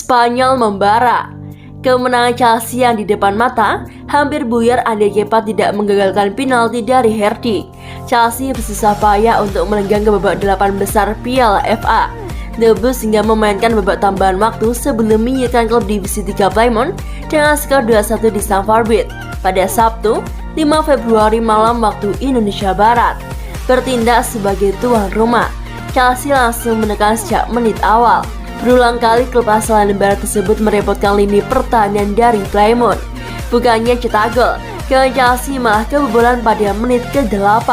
Spanyol membara. Kemenangan Chelsea yang di depan mata hampir buyar andai Kepa tidak menggagalkan penalti dari Herdi. Chelsea bersusah payah untuk melenggang ke babak 8 besar Piala FA. The Blues hingga memainkan babak tambahan waktu sebelum menyingkirkan klub divisi 3 Plymouth dengan skor 2-1 di Stamford Bridge pada Sabtu 5 Februari malam waktu Indonesia Barat. Bertindak sebagai tuan rumah, Chelsea langsung menekan sejak menit awal. Berulang kali klub asal London Barat tersebut merepotkan lini pertahanan dari Plymouth. Bukannya cetak gol, gawang Chelsea malah kebobolan pada menit ke-8.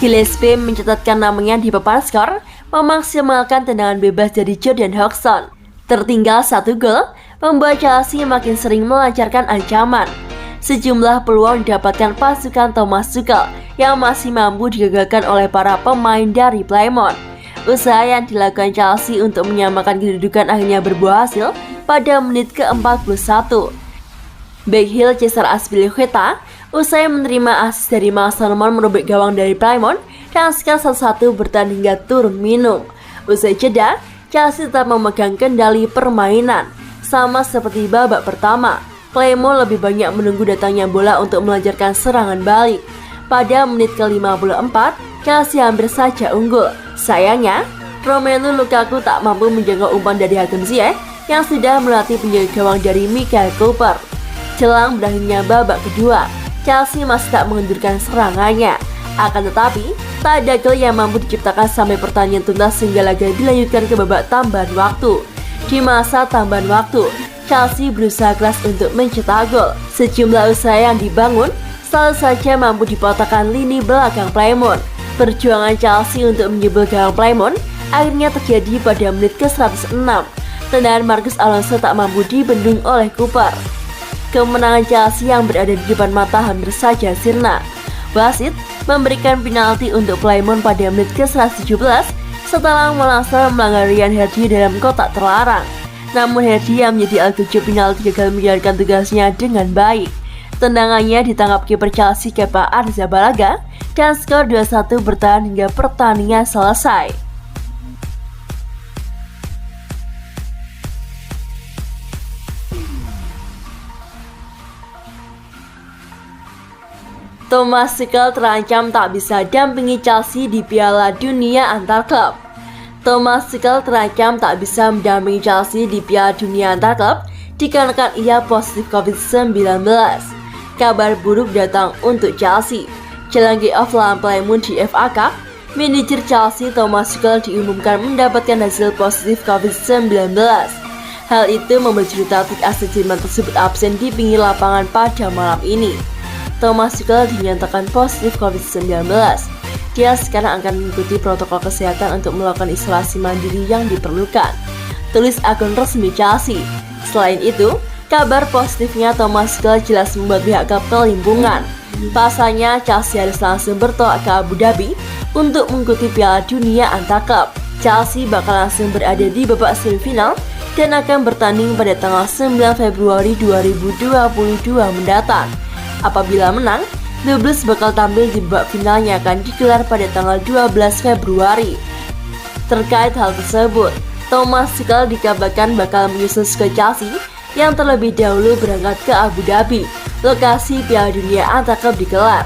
Gillespie mencatatkan namanya di papan skor, memaksimalkan tendangan bebas dari Jordan Hodgson. Tertinggal 1 gol, membuat Chelsea makin sering melancarkan ancaman. Sejumlah peluang didapatkan pasukan Thomas Tuchel yang masih mampu digagalkan oleh para pemain dari Plymouth. Usaha yang dilakukan Chelsea untuk menyamakan kedudukan akhirnya berbuah hasil pada menit ke-41. Bek heel Cesar Azpilicueta usai menerima asis dari Mark Solomon merobek gawang dari Plymouth dan skor 1-1 bertahan hingga turun minum. Usai jeda, Chelsea tetap memegang kendali permainan. Sama seperti babak pertama, Plymouth lebih banyak menunggu datangnya bola untuk melancarkan serangan balik. Pada menit ke-54, Chelsea hampir saja unggul. Sayangnya, Romelu Lukaku tak mampu menjangkau umpan dari Hakim Ziyech yang sudah melatih penjaga gawang dari Michael Cooper. Jelang berakhirnya babak kedua, Chelsea masih tak mengendurkan serangannya. Akan tetapi, tak ada gol yang mampu diciptakan sampai pertandingan tuntas sehingga laga dilanjutkan ke babak tambahan waktu. Di masa tambahan waktu, Chelsea berusaha keras untuk mencetak gol. Sejumlah usaha yang dibangun selalu saja mampu dipatahkan lini belakang Plymouth. Perjuangan Chelsea untuk menjebol gawang Plymouth akhirnya terjadi pada menit ke-106. Tendangan Marcos Alonso tak mampu dibendung oleh Cooper. Kemenangan Chelsea yang berada di depan mata hampir saja sirna. Wasit memberikan penalti untuk Plymouth pada menit ke-117 setelah melangsung melanggar Ryan Herdi dalam kotak terlarang. Namun Herdi yang menjadi algojo penalti gagal menjalankan tugasnya dengan baik. Tendangannya ditangkap kiper Chelsea Kepa Arrizabalaga dan skor 2-1 bertahan hingga pertandingan selesai. Thomas Tuchel terancam tak bisa dampingi Chelsea di Piala Dunia antar klub. Thomas Tuchel terancam tak bisa mendampingi Chelsea di Piala Dunia antar klub dikarenakan ia positif COVID-19. Kabar buruk datang untuk Chelsea. Jelang kick-off lawan Plymouth di FA Cup, manajer Chelsea Thomas Tuchel diumumkan mendapatkan hasil positif COVID-19. Hal itu membuat juru taktik asal Jerman tersebut absen di pinggir lapangan pada malam ini. Thomas Tuchel dinyatakan positif COVID-19. Dia sekarang akan mengikuti protokol kesehatan untuk melakukan isolasi mandiri yang diperlukan, tulis akun resmi Chelsea. Selain itu, kabar positifnya Thomas Tuchel jelas membuat pihak klub kelimpungan. Pasalnya, Chelsea harus langsung bertolak ke Abu Dhabi untuk mengikuti Piala Dunia antar klub. Chelsea bakal langsung berada di babak semifinal dan akan bertanding pada tanggal 9 Februari 2022 mendatang. Apabila menang, The Blues bakal tampil di babak final yang akan digelar pada tanggal 12 Februari. Terkait hal tersebut, Thomas Tuchel dikabarkan bakal menyusul ke Chelsea yang terlebih dahulu berangkat ke Abu Dhabi, lokasi Piala Dunia antar klub digelar.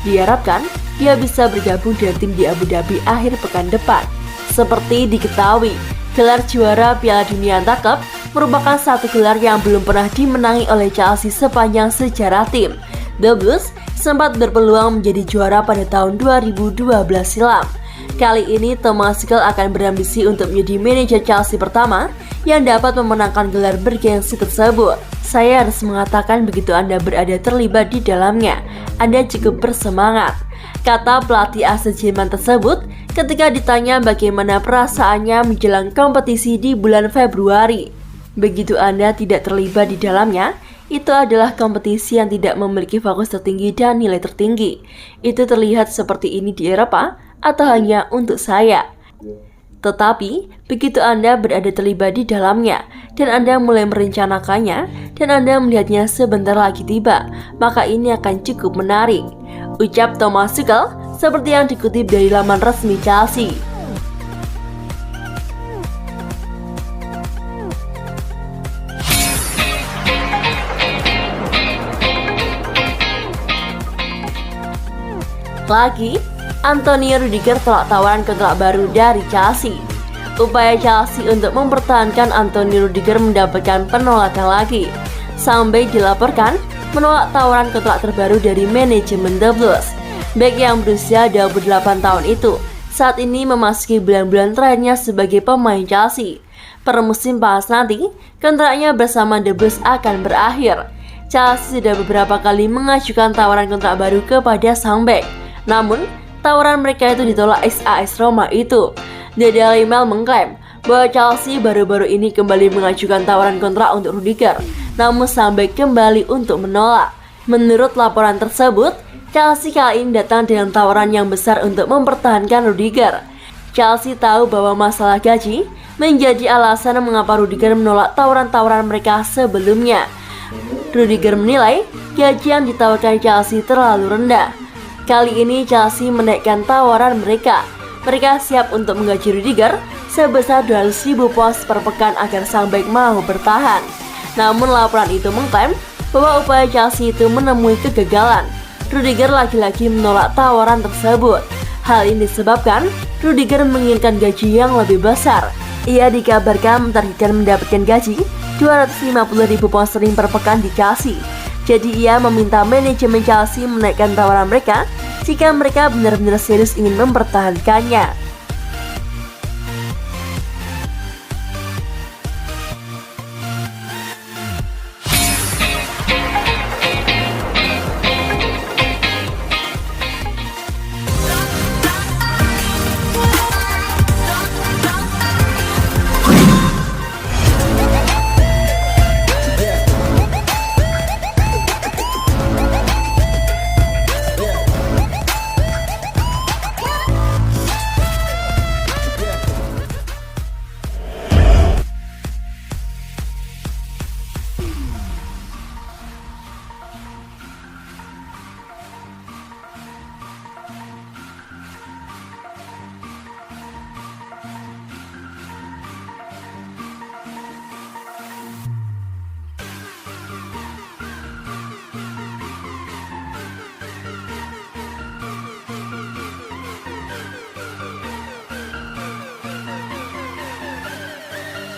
Diharapkan dia bisa bergabung dengan tim di Abu Dhabi akhir pekan depan. Seperti diketahui, gelar juara Piala Dunia antar klub merupakan satu gelar yang belum pernah dimenangi oleh Chelsea sepanjang sejarah tim. The Blues sempat berpeluang menjadi juara pada tahun 2012 silam. Kali ini Thomas Tuchel akan berambisi untuk menjadi manajer Chelsea pertama yang dapat memenangkan gelar bergengsi tersebut. Saya harus mengatakan begitu Anda berada terlibat di dalamnya, Anda cukup bersemangat, kata pelatih asal Jerman tersebut ketika ditanya bagaimana perasaannya menjelang kompetisi di bulan Februari. Begitu Anda tidak terlibat di dalamnya, itu adalah kompetisi yang tidak memiliki fokus tertinggi dan nilai tertinggi. Itu terlihat seperti ini di Eropa atau hanya untuk saya. Tetapi, begitu Anda berada terlibat di dalamnya, dan Anda mulai merencanakannya, dan Anda melihatnya sebentar lagi tiba, maka ini akan cukup menarik, ucap Thomas Tuchel seperti yang dikutip dari laman resmi Chelsea. lagi, Antonio Rudiger tolak tawaran kontrak baru dari Chelsea. Upaya Chelsea untuk mempertahankan Antonio Rudiger mendapatkan penolakan lagi. Sampai dilaporkan menolak tawaran kontrak terbaru dari manajemen The Blues. Bek yang berusia 28 tahun itu saat ini memasuki bulan-bulan terakhirnya sebagai pemain Chelsea. Per musim panas nanti, kontraknya bersama The Blues akan berakhir. Chelsea sudah beberapa kali mengajukan tawaran kontrak baru kepada sang bek. Namun, tawaran mereka itu ditolak ex-AS Roma itu. The Daily Mail mengklaim bahwa Chelsea baru-baru ini kembali mengajukan tawaran kontrak untuk Rudiger, namun sang bek kembali untuk menolak. Menurut laporan tersebut, Chelsea kali ini datang dengan tawaran yang besar untuk mempertahankan Rudiger. Chelsea tahu bahwa masalah gaji menjadi alasan mengapa Rudiger menolak tawaran-tawaran mereka sebelumnya. Rudiger menilai gaji yang ditawarkan Chelsea terlalu rendah. Kali ini Chelsea menaikkan tawaran mereka. Mereka siap untuk menggaji Rudiger sebesar 200.000 pounds per pekan agar sang bek mau bertahan. Namun laporan itu mengklaim bahwa upaya Chelsea itu menemui kegagalan. Rudiger lagi-lagi menolak tawaran tersebut. Hal ini disebabkan Rudiger menginginkan gaji yang lebih besar. Ia dikabarkan mentargetkan mendapatkan gaji 250.000 pound sterling per pekan di Chelsea. Jadi ia meminta manajemen Chelsea menaikkan tawaran mereka jika mereka benar-benar serius ingin mempertahankannya.